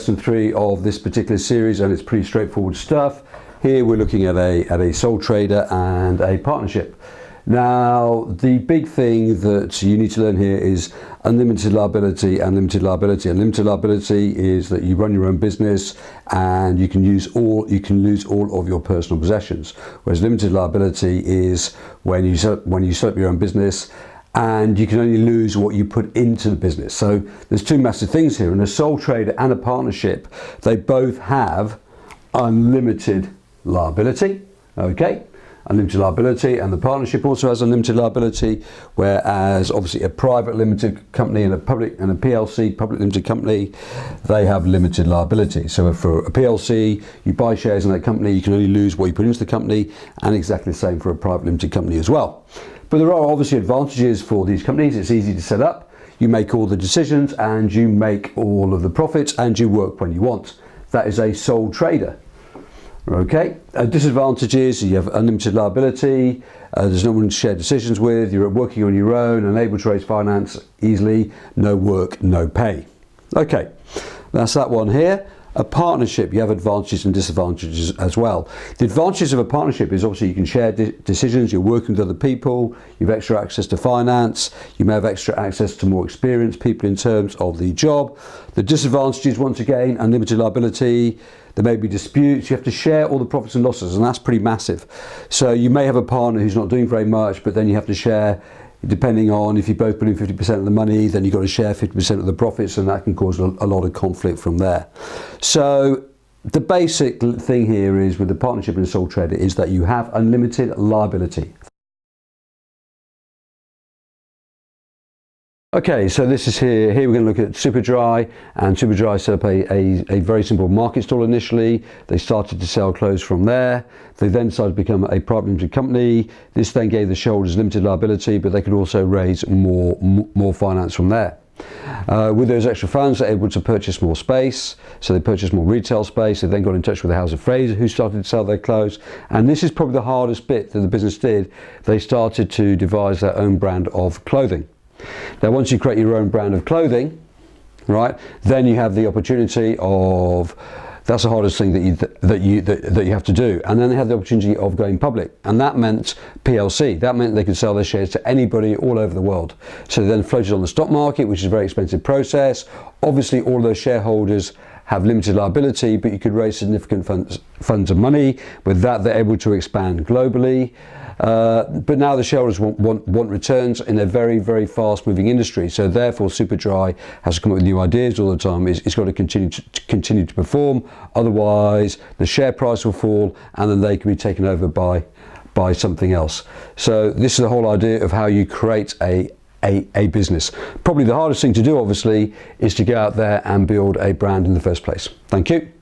lesson 3 of this particular series, and it's pretty straightforward stuff. Here we're looking at a sole trader and a partnership. Now, the big thing that you need to learn here is unlimited liability and limited liability. Unlimited liability is that you run your own business and you can lose all of your personal possessions. Whereas limited liability is when you set up your own business and you can only lose what you put into the business. So there's two massive things here. And a sole trader and a partnership, they both have unlimited liability. Okay. Unlimited liability, and the partnership also has unlimited liability, whereas obviously a private limited company and a PLC, public limited company, they have limited liability. So for a PLC, you buy shares in that company, you can only lose what you put into the company, and exactly the same for a private limited company as well. But there are obviously advantages for these companies. It's easy to set up, you make all the decisions, and you make all of the profits, and you work when you want. That is a sole trader. Okay, disadvantages: you have unlimited liability, there's no one to share decisions with, you're working on your own, unable to raise finance easily, no work, no pay. Okay, that's that one here. A partnership, you have advantages and disadvantages as well. The advantages of a partnership is obviously you can share decisions, you're working with other people, you have extra access to finance, you may have extra access to more experienced people in terms of the job. The disadvantages, once again, unlimited liability, there may be disputes, you have to share all the profits and losses, and that's pretty massive. So you may have a partner who's not doing very much, but then you have to share, depending on if you both put in 50% of the money, then you've got to share 50% of the profits, and that can cause a lot of conflict from there. So the basic thing here is with the partnership and the sole trader is that you have unlimited liability. Okay, so this is here we're going to look at Superdry, and Superdry set up a very simple market stall initially. They started to sell clothes from there. They then decided to become a private limited company. This then gave the shareholders limited liability, but they could also raise more finance from there. With those extra funds, they're able to purchase more space, so they purchased more retail space. They then got in touch with the House of Fraser, who started to sell their clothes, and this is probably the hardest bit that the business did. They started to devise their own brand of clothing. Now, once you create your own brand of clothing, right, then you have the opportunity of, that's the hardest thing that you have to do. And then they have the opportunity of going public, and that meant PLC. That meant they could sell their shares to anybody all over the world. So they then floated on the stock market, which is a very expensive process. Obviously, all of those shareholders have limited liability, but you could raise significant funds of money. With that, they're able to expand globally. But now the shareholders want returns in a very, very fast-moving industry. So therefore, Superdry has to come up with new ideas all the time. It's got to continue to perform. Otherwise, the share price will fall, and then they can be taken over by something else. So this is the whole idea of how you create a business. Probably the hardest thing to do, obviously, is to go out there and build a brand in the first place. Thank you.